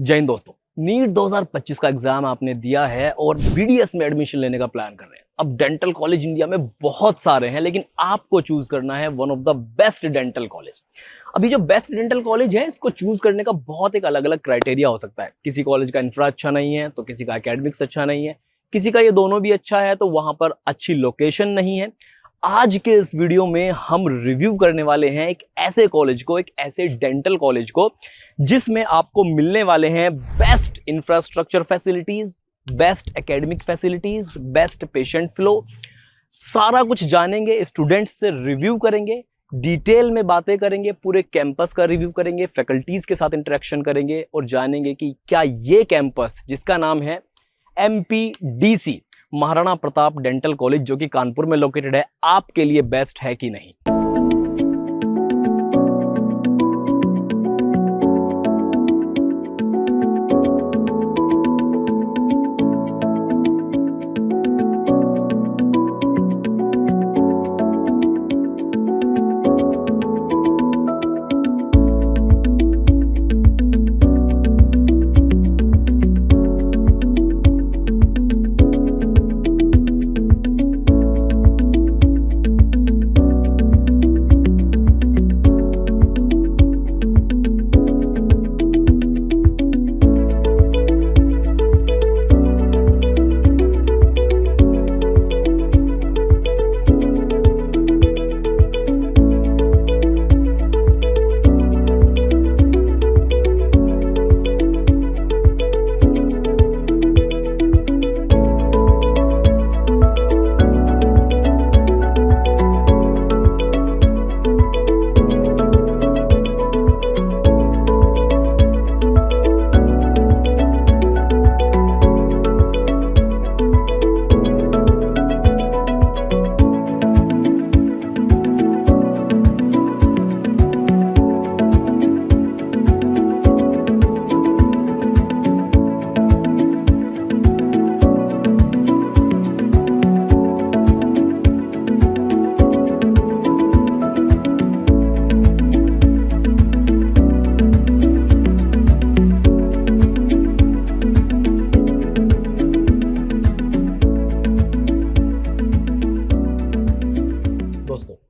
जय हिंद दोस्तों, नीट 2025 का एग्जाम आपने दिया है और बीडीएस में एडमिशन लेने का प्लान कर रहे हैं। अब डेंटल कॉलेज इंडिया में बहुत सारे हैं, लेकिन आपको चूज करना है one of the best dental college. अभी जो बेस्ट डेंटल कॉलेज है, इसको चूज करने का बहुत एक अलग अलग क्राइटेरिया हो सकता है। किसी कॉलेज का इंफ्रा अच्छा नहीं है तो किसी का एकेडमिक्स अच्छा नहीं है, किसी का ये दोनों भी अच्छा है तो वहां पर अच्छी लोकेशन नहीं है। आज के इस वीडियो में हम रिव्यू करने वाले हैं एक ऐसे कॉलेज को, एक ऐसे डेंटल कॉलेज को जिसमें आपको मिलने वाले हैं best infrastructure facilities, best academic facilities, best patient flow. सारा कुछ जानेंगे, स्टूडेंट्स से रिव्यू करेंगे, डिटेल में बातें करेंगे, पूरे कैंपस का रिव्यू करेंगे, फैकल्टीज के साथ इंटरेक्शन करेंगे और जानेंगे कि क्या ये कैंपस जिसका नाम है MPDC Maharana Pratap dental college जो कि कानपुर में लोकेटेड है, आपके लिए बेस्ट है कि नहीं।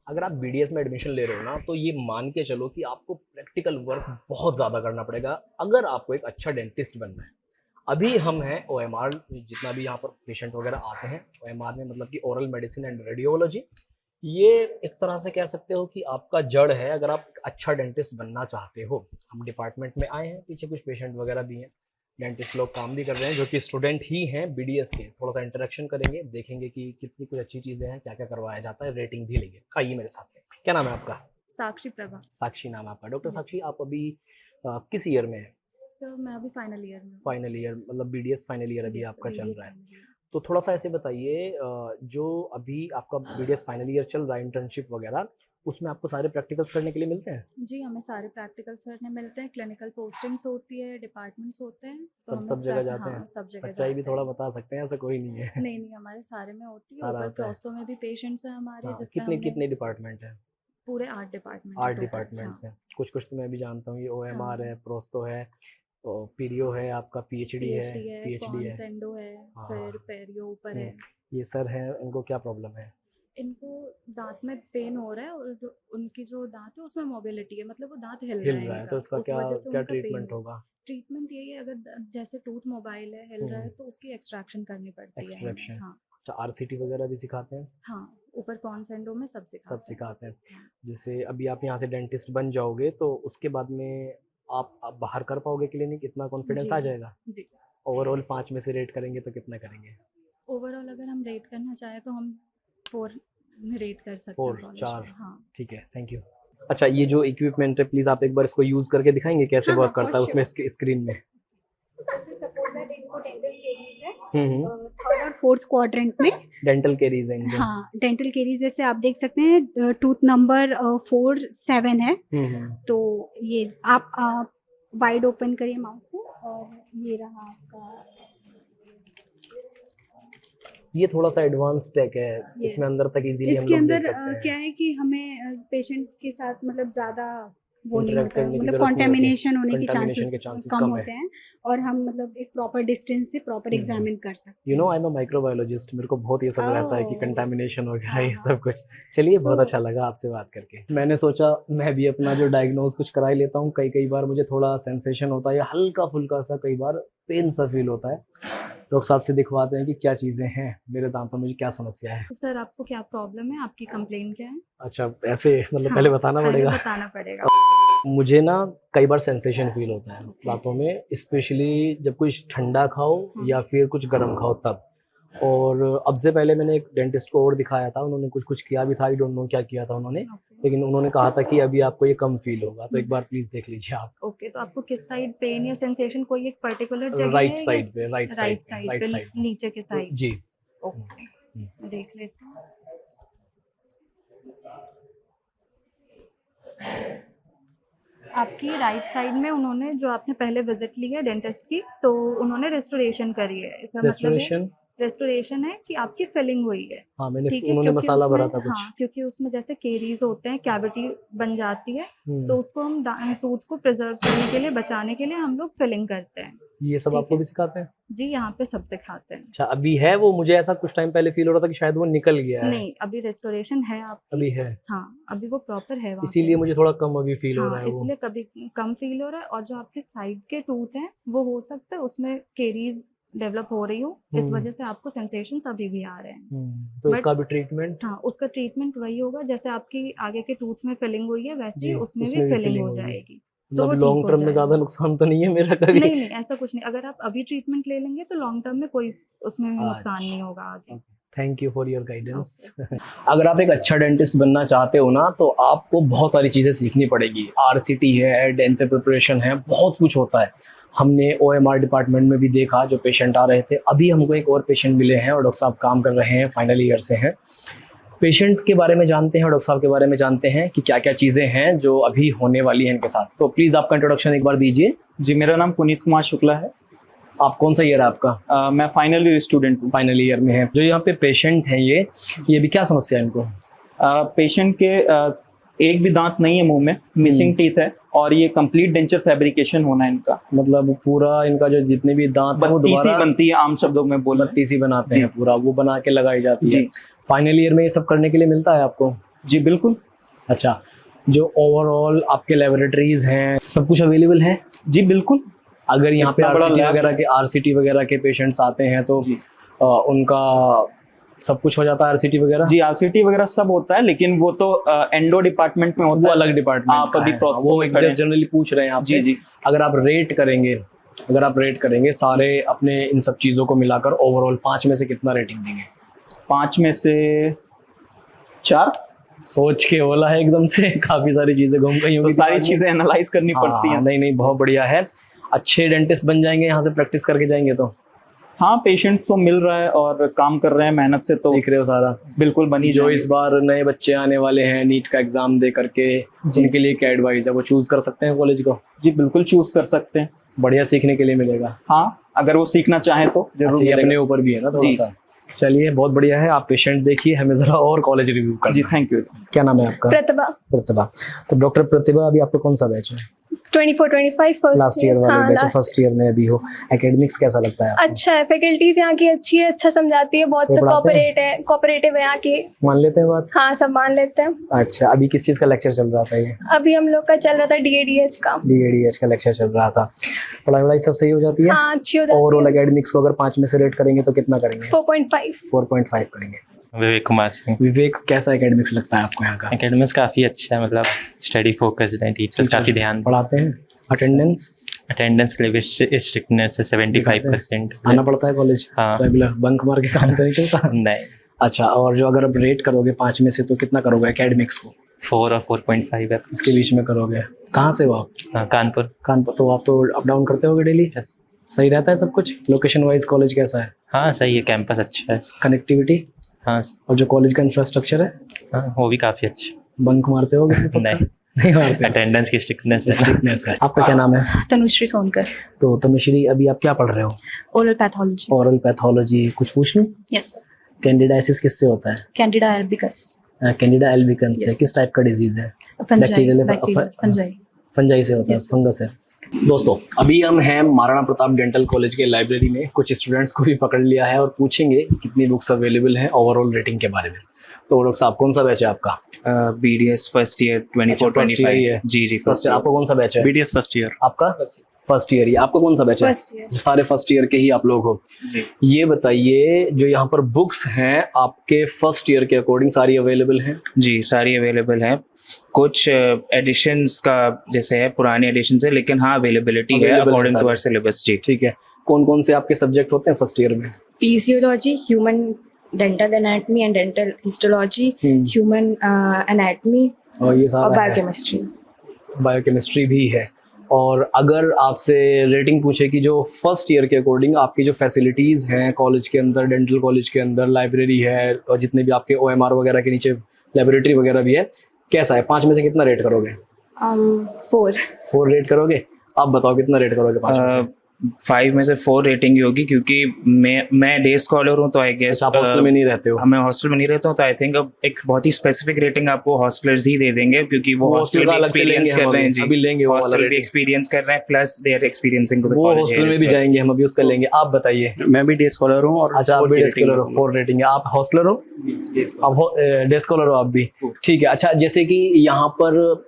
अगर आप बीडीएस में एडमिशन ले रहे हो ना, तो ये मान के चलो कि आपको प्रैक्टिकल वर्क बहुत ज़्यादा करना पड़ेगा अगर आपको एक अच्छा डेंटिस्ट बनना है। अभी हम हैं OMR, जितना भी यहाँ पर पेशेंट वगैरह आते हैं OMR में, मतलब कि ओरल मेडिसिन एंड रेडियोलॉजी, ये एक तरह से कह सकते हो कि आपका जड़ है अगर आप एक अच्छा डेंटिस्ट बनना चाहते हो। हम डिपार्टमेंट में आए हैं, पीछे कुछ पेशेंट वगैरह भी हैं, डेंटिस्ट लोग काम भी कर रहे हैं जो कि स्टूडेंट ही हैं बीडीएस के। थोड़ा सा इंटरेक्शन करेंगे, देखेंगे कि कितनी कुछ अच्छी चीज़ें हैं, क्या क्या करवाया जाता है, रेटिंग भी लेंगे। आइए मेरे साथ में। क्या नाम है आपका? साक्षी प्रभा। साक्षी नाम है आपका। डॉक्टर साक्षी, आप अभी किस ईयर में है? सर मैं अभी फाइनल ईयर में। फाइनल ईयर मतलब बीडीएस फाइनल ईयर अभी BDS आपका चल BDS रहा है। Final year. तो थोड़ा सा ऐसे बताइए, जो अभी आपका बीडीएस फाइनल ईयर चल रहा है, इंटर्नशिप वगैरह, उसमें आपको सारे प्रैक्टिकल्स करने के लिए मिलते हैं? जी, हमें सारे प्रैक्टिकल्स करने मिलते हैं, क्लिनिकल पोस्टिंग्स होती है, डिपार्टमेंट्स होते हैं, तो सब जगह जाते हैं? हाँ, सब जगह सच्चाई भी जाते थोड़ा हैं। बता सकते हैं, ऐसा कोई नहीं है? नहीं, हमारे सारे में होती है। सारा ऊपर होता है। प्रोस्तो में भी पेशेंट्स हैं हमारे, हाँ, जिसमें कितने हमने कितने डिपार्टमेंट है? पूरे 8 डिपार्टमेंट 8 डिपार्टमेंट्स हैं। कुछ कुछ तो मैं भी जानता हूँ, ये OMR है, प्रोस्तो है, और पीरियो है, आपका PhD है, PhD है, कॉन्सेंडो है, हाँ। फिर पेरियो ऊपर है। ये सर है, इनको क्या प्रॉब्लम है? इनको दांत में पेन हो रहा है और जो उनकी जो दांत है उसमें मोबिलिटी है, मतलब वो दांत हिल हिल रहा रहा है, है तो उसका उस क्या वजह से क्या उनका पेन ट्रीटमेंट होगा? ट्रीटमेंट यही है, अगर जैसे टूथ मोबाइल है, हिल रहा है, तो उसकी एक्सट्रैक्शन करनी पड़ती है। एक्सट्रैक्शन। हाँ अच्छा, RCT वगैरह भी सिखाते हैं? हाँ, ऊपर कॉन्सेंडो में सब सब सिखाते सिखाते हैं। हैं। जैसे अभी आप यहाँ से डेंटिस्ट बन जाओगे तो उसके बाद में आप बाहर कर पाओगे क्लिनिक? इतना कॉन्फिडेंस जी आ जाएगा? जी। ओवरऑल 5 में से रेट करेंगे तो कितना करेंगे? ओवरऑल अगर हम रेट करना चाहें तो हम 4 में रेट कर सकते हैं 4 कॉलेज 4 को। हाँ ठीक है, थैंक यू। अच्छा, ये जो इक्विपमेंट है, प्लीज़ आप एक बार इसको यूज़ करके दिखाएंगे कैसे हाँ, वर्क हाँ, करता है for उसमें sure। स्क्रीन में? जैसे सपोज दैट इनको डेंटल केरीज है, थर्ड और फोर्थ क्वाड्रेंट में डेंटल केरीज है इनको? हाँ, डेंटल केरीज जैसे आप देख सकते हैं, टूथ नंबर 4-7 है। तो ये आप वाइड ओपन करिए माउथ को, और ये रहा आपका। ये थोड़ा सा एडवांस टेक है, इसमें अंदर तक इजीली हम इसके लोग देख अंदर सकते हैं। क्या है कि हमें पेशेंट के साथ मतलब ज़्यादा वो नहीं Interact होता है, करने की मतलब जरूरत नहीं होती। कंटेमिनेशन होने के Contamination के चांसेस chances कम कम है। होते हैं और हम मतलब एक प्रॉपर डिस्टेंस से प्रॉपर एग्जामिन कर सकते you know I am a microbiologist, मेरे को बहुत ये सब रहता है कि Oh. कंटामिनेशन वगैरह हाँ, ये हाँ। सब कुछ। चलिए बहुत तो- अच्छा लगा आपसे बात करके। मैंने सोचा मैं भी अपना जो डायग्नोज कुछ करा ही लेता हूँ। कई बार मुझे थोड़ा सेंसेशन होता है या हल्का फुल्का सा कई बार पेन सा फील होता है। डॉक्टर साहब से दिखवाते हैं कि क्या चीज़ें हैं मेरे दांतों में, क्या समस्या है। तो सर आपको क्या प्रॉब्लम है, आपकी कंप्लेन क्या है? अच्छा ऐसे मतलब हाँ, पहले बताना पहले पड़ेगा। बताना पड़ेगा। मुझे ना कई बार सेंसेशन फील होता है दांतों में, स्पेशली जब कुछ ठंडा खाओ या फिर कुछ गर्म खाओ तब। और अब से पहले मैंने एक डेंटिस्ट को और दिखाया था, उन्होंने कुछ किया भी था, आई डोंट नो क्या किया था उन्होंने, लेकिन उन्होंने कहा था कि अभी आपको ये कम फील होगा, तो एक बार प्लीज देख लीजिए आप। ओके, तो आपको किस साइड पेन या सेंसेशन, कोई एक पर्टिकुलर जगह राइट है साइड पे, राइट साइड राइट पे, साइड नीचे के साइड? जी। ओके, देख लेते हैं। आपकी राइट साइड में उन्होंने जो आपने पहले विजिट ली है डेंटिस्ट की, तो उन्होंने रेस्टोरेशन करी है। इसका मतलब रेस्टोरेशन, रेस्टोरेशन है कि आपकी फिलिंग हुई है। हाँ मैंने ठीक है, उन्होंने क्योंकि मसाला भरा उसमें था कुछ। हाँ, क्योंकि उसमें जैसे केरीज होते हैं, कैविटी बन जाती है, हम्म, तो उसको हम टूथ को प्रिजर्व करने के लिए, बचाने के लिए हम लोग फिलिंग करते हैं। ये सब ठीक आपको है। भी सिखाते हैं? जी, यहाँ पे सब सिखाते हैं। अच्छा अभी है वो? मुझे ऐसा कुछ टाइम पहले फील हो रहा था कि शायद वो निकल गया है। नहीं, अभी रेस्टोरेशन है आपकी। अभी है, हाँ, अभी वो प्रॉपर है वहाँ इसीलिए पे। मुझे थोड़ा कम अभी फील हो रहा हाँ, है वो। इसलिए कभी कम फील हो रहा है। और जो आपके साइड के टूथ हैं, वो हो सकता है उसमें केरीज डेवलप हो रही हो, इस वजह से आपको सेंसेशंस अभी भी आ रहे हैं। तो But- इसका भी ट्रीटमेंट? हाँ, उसका ट्रीटमेंट वही होगा जैसे आपकी आगे के टूथ में फिलिंग हुई है, वैसे ही जी, उसमें उसमें भी भी फिलिंग filling हो होगी। जाएगी। तो वो मतलब ठीक लॉन्ग हो टर्म में जाएगा। ज्यादा नुकसान तो नहीं है मेरा कभी? नहीं नहीं, ऐसा कुछ नहीं। अगर आप अभी ट्रीटमेंट ले लेंगे तो लॉन्ग टर्म में कोई उसमें नुकसान अच्छा। नहीं होगा आगे। Thank you for your guidance. अगर आप एक अच्छा डेंटिस्ट बनना चाहते हो ना, तो आपको बहुत सारी चीज़ें सीखनी पड़ेगी। आरसीटी है, डेंटल प्रिपरेशन है, बहुत कुछ होता है। हमने ओएमआर डिपार्टमेंट में भी देखा, जो पेशेंट आ रहे थे। अभी हमको एक और पेशेंट मिले हैं और डॉक्टर साहब काम कर रहे हैं, फाइनल ईयर से हैं। पेशेंट के बारे में जानते हैं और डॉक्टर साहब के बारे में जानते हैं कि क्या क्या चीज़ें हैं जो अभी होने वाली हैं इनके साथ। तो प्लीज़ आपका इंट्रोडक्शन एक बार दीजिए। जी, मेरा नाम पुनीत कुमार शुक्ला है। आप कौन सा ईयर है आपका? मैं फाइनल ईयर स्टूडेंट हूँ। फाइनल ईयर में है। जो यहाँ पे पेशेंट हैं ये भी क्या समस्या है इनको? पेशेंट के एक भी दांत नहीं है मुंह में, मिसिंग टीथ है, और ये कंप्लीट डेंचर फैब्रिकेशन होना है इनका। मतलब पूरा इनका जो जितने भी दांत हैं वो बत्तीसी दोबारा बनती है, आम शब्दों में बोला। बत्तीसी बनाते हैं, जी। पूरा वो बना के लगाई जाती है। जी। फाइनल ईयर में ये सब करने के लिए मिलता है आपको? जी बिल्कुल। अच्छा, जो ओवरऑल आपके लेबोरेटरीज हैं सब कुछ अवेलेबल है? जी बिल्कुल। अगर यहाँ पे इतना बड़ा आरसीटी वगैरह के पेशेंट्स आते हैं तो जी। उनका सब कुछ हो जाता है, आरसीटी वगैरह? जी, आरसीटी वगैरह सब होता है, लेकिन वो तो एंडो डिपार्टमेंट में वो होता है। अलग डिपार्टमेंट आप अभी प्रोसेस वो में खड़े हैं। जनरली पूछ रहे हैं आपसे। जी जी। अगर आप रेट करेंगे सारे अपने इन सब चीजों को मिलाकर, ओवरऑल 5 में से कितना रेटिंग देंगे? 5 में से 4। सोच के बोला है एकदम से, काफी सारी चीजें घूम गई तो होंगी सारी दिमाग में। चीजें एनालाइज करनी पड़ती हाँ, हैं। नहीं बहुत बढ़िया है। अच्छे डेंटिस्ट बन जाएंगे यहाँ से प्रैक्टिस करके जाएंगे तो? हाँ, पेशेंट तो मिल रहा है और काम कर रहे हैं मेहनत से, तो सीख रहे हो सारा? बिल्कुल बनी जो जाएंगे। इस बार नए बच्चे आने वाले हैं नीट का एग्जाम दे करके, जिनके लिए क्या एडवाइस है? वो चूज कर सकते हैं कॉलेज को? जी बिल्कुल चूज कर सकते हैं। बढ़िया सीखने के लिए मिलेगा। हाँ, अगर वो सीखना चाहें तो जरूर अच्छा, ये मिलेगा। अपने ऊपर भी है ना थोड़ा जी। सा। चलिए बहुत बढ़िया है। आप पेशेंट देखिए, हमें जरा और कॉलेज रिव्यू कर। जी थैंक यू। क्या नाम है आपका? प्रतिभा। प्रतिभा। तो डॉक्टर प्रतिभा, अभी आपका कौन सा बैच है? 24-25 लास्ट ईयर वाले बैच, फर्स्ट ईयर में अभी हो। एकेडमिक्स कैसा लगता है आपको? अच्छा है, फैकल्टीज यहाँ की अच्छी है, अच्छा समझाती है, बहुत सही पढ़ाते हैं? कोऑपरेटिव है यहाँ की। मान लेते हैं बात? हाँ, सब मान लेते हैं। अच्छा, अभी किस चीज का लेक्चर चल रहा था ये? अभी हम लोग का चल रहा था DADH का। DADH का लेक्चर चल रहा था। पढ़ाई सब सही हो जाती है? हाँ, अच्छी हो जाती ओवरऑल है। एकेडमिक्स को अगर 5 में से रेट करेंगे तो कितना करेंगे? 4.5। 4.5 करेंगे। विवेक कुमार सिंह। विवेक, कैसा एकेडमिक्स लगता है आपको यहाँ का? एकेडमिक्स काफ़ी अच्छा है, मतलब स्टडी फोकस्ड है, टीचर्स काफ़ी ध्यान पढ़ाते हैं। अटेंडेंस अटेंडेंस के लिए भी स्ट्रिक्टनेस है 75%। आना पड़ता है कॉलेज? हाँ। रेगुलर बंक मार के काम तो नहीं चलता? नहीं, अच्छा, और जो अगर आप रेट करोगे 5 में से तो कितना करोगे एकेडमिक्स को? 4 और 4.5 है। इसके बीच में करोगे। कहाँ से हो आप? हाँ, कानपुर। कानपुर। तो आप तो अप डाउन करते होगे डेली? सही रहता है सब कुछ? लोकेशन वाइज कॉलेज कैसा है? हाँ सही है, कैंपस अच्छा है। कनेक्टिविटी हाँ और जो कॉलेज का इंफ्रास्ट्रक्चर है? हाँ, वो भी काफ़ी अच्छा। बंक मारते होगे? नहीं मारते। अटेंडेंस की स्ट्रिक्टनेस है। Strictness है। आपका क्या नाम है? तनुश्री सोनकर। तो तनुश्री, अभी आप क्या पढ़ रहे हो? Oral pathology. Oral pathology. कुछ पूछ लूं? यस। कैंडिडाइसिस किससे होता है? कैंडिडा एल्बिकस। कैंडिडा एल्बिकन्स से Yes. किस टाइप का डिजीज है? फंजाई। Bacterial- fungi. फंजाई से होता है, फंगस है। दोस्तों अभी हम हैं महाराणा प्रताप डेंटल कॉलेज के लाइब्रेरी में, कुछ स्टूडेंट्स को भी पकड़ लिया है और पूछेंगे कितनी बुक्स अवेलेबल हैं ओवरऑल रेटिंग के बारे में। तो डॉक्टर साहब कौन सा बैच है आपका? BDS फर्स्ट ईयर 24-25 है। जी फर्स्ट आपका कौन सा बैच है? BDS first year. आपका फर्स्ट ईयर ही। आपका कौन सा बैच है? First year. सारे फर्स्ट ईयर के ही आप लोग हो। ये बताइए जो यहाँ पर बुक्स हैं आपके फर्स्ट ईयर के अकॉर्डिंग सारी अवेलेबल हैं? जी सारी अवेलेबल है। कुछ एडिशंस का जैसे है पुराने एडिशंस है, लेकिन हाँ अवेलेबिलिटी है Available है अकॉर्डिंग टू सारे। Our syllabus. जी ठीक है। कौन कौन से आपके सब्जेक्ट होते हैं फर्स्ट ईयर में? Physiology, human dental anatomy and dental histology, human anatomy और ये और सारा है। biochemistry. बायोकेमिस्ट्री भी है। और अगर आपसे रेटिंग पूछे कि जो फर्स्ट ईयर के अकॉर्डिंग आपकी जो फैसिलिटीज़ हैं कॉलेज के अंदर, डेंटल कॉलेज के अंदर लाइब्रेरी है और जितने भी आपके OMR वगैरह के नीचे लेबोरेटरी वगैरह भी है, कैसा है? 5 में से कितना रेट करोगे? 4. 4 रेट करोगे? आप बताओ कितना रेट करोगे 5 में से? 5 में से 4 रेटिंग ही होगी, क्योंकि मैं डे स्कॉलर हूँ तो आई गेस आप हॉस्टल में नहीं रहते हो? मैं हॉस्टल में नहीं रहता हूँ, तो आई थिंक अब एक बहुत ही स्पेसिफिक रेटिंग आपको हॉस्टलर्स ही दे देंगे, क्योंकि वो हॉस्टल भी एक्सपीरियंस कर रहे हैं। जी अभी लेंगे वो वाला हॉस्टल भी rating। एक्सपीरियंस कर रहे हैं, plus they are experiencing the वो कॉलेज। हॉस्टल में भी जाएंगे हम, अभी उसका लेंगे। आप बताइए। मैं भी डे स्कॉलर हूँ और अच्छा आप 4 भी की डे स्कॉलर हो, rating 4 रेटिंग है। आप हॉस्टलर हो? आप डे स्कॉलर हो आप भी? ठीक है। अच्छा जैसे कि यहाँ पर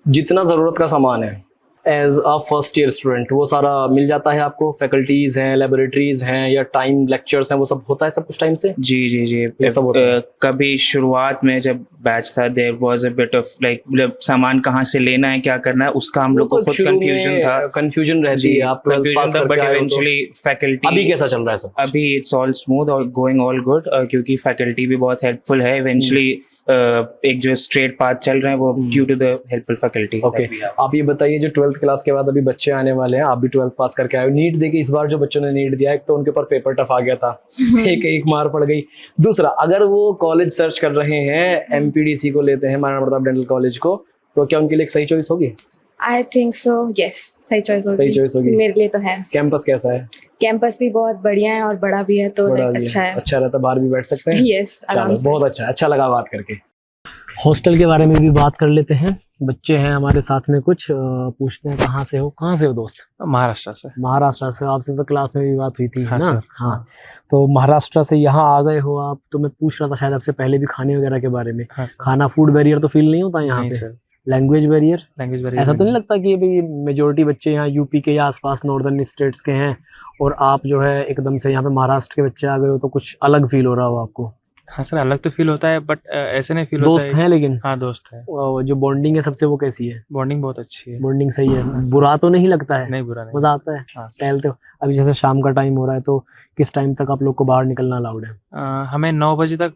जितना ज़रूरत का सामान है as a first year student वो सारा मिल जाता है आपको? फैकल्टीज़ हैं, लेबोरेटरीज हैं या टाइम लेक्चर्स हैं, वो सब होता है सब कुछ टाइम से? जी जी जी ये सब होता है। कभी शुरुआत में जब बैच था there was a bit of like सामान कहाँ से लेना है, क्या करना है, उसका हम लोग को खुद कंफ्यूजन था। कंफ्यूजन रहती है, आप कंफ्यूजन था, बट इवेंचुअली फैकल्टी अभी कैसा चल रहा है सब? अभी इट्स ऑल स्मूथ और गोइंग ऑल गुड, क्योंकि फैकल्टी भी बहुत हेल्पफुल है। इवेंचुअली एक जो स्ट्रेट पाथ चल रहे हैं वो due to the helpful faculty. Okay आप ये बताइए जो 12th क्लास के बाद अभी बच्चे आने वाले हैं, आप भी 12th पास करके आए हो, नीट देके इस बार जो बच्चों ने नीट दिया, एक तो उनके ऊपर पेपर टफ आ गया था, एक मार पड़ गई। दूसरा अगर वो कॉलेज सर्च कर रहे हैं, MPDC को लेते हैं महाराणा प्रताप डेंटल कॉलेज को, तो क्या उनके लिए एक सही चॉइस होगी? I think so. Yes. सही चॉइस होगी। सही चॉइस होगी। मेरे लिए तो है। कैंपस कैसा है? कैंपस भी बहुत बढ़िया है और बड़ा भी है, तो बड़ा like भी अच्छा है। अच्छा रहता, बाहर भी बैठ सकते हैं? Yes, आराम चलो से। बहुत अच्छा लगा बात करके। हॉस्टल के बारे में भी बात कर लेते हैं। बच्चे हैं हमारे साथ में कुछ, पूछते हैं कहाँ से हो दोस्त? महाराष्ट्र से। महाराष्ट्र से। आपसे तो क्लास में भी बात हुई थी हाँ ना? सर। हाँ। तो महाराष्ट्र से यहाँ आ गए हो आप, तो मैं पूछ रहा था शायद आपसे पहले भी खाने वगैरह के बारे में। हाँ सर। खाना फूड बैरियर तो फील नहीं होता यहाँ नहीं पे? Sir. Language barrier? Language barrier ऐसा तो नहीं लगता कि भाई मेजोरिटी बच्चे यहाँ यूपी के या आसपास नॉर्दर्न स्टेट्स के हैं और आप जो है एकदम से यहाँ पे महाराष्ट्र के बच्चे आ गए हो, तो कुछ अलग फील हो रहा हो आपको? हाँ सर अलग तो फील होता है, बट ऐसे नहीं फील दोस्त होता है। हैं लेकिन? हाँ दोस्त है। जो बॉन्डिंग है सबसे वो कैसी है? बॉन्डिंग बहुत अच्छी है। बॉन्डिंग सही है, बुरा तो नहीं लगता है? नहीं बुरा नहीं। मजा आता है हाँ सर। टहलते हो? अभी जैसे शाम का टाइम हो रहा है, तो किस टाइम तक आप लोग को बाहर निकलना अलाउड है? हमें 9 बजे तक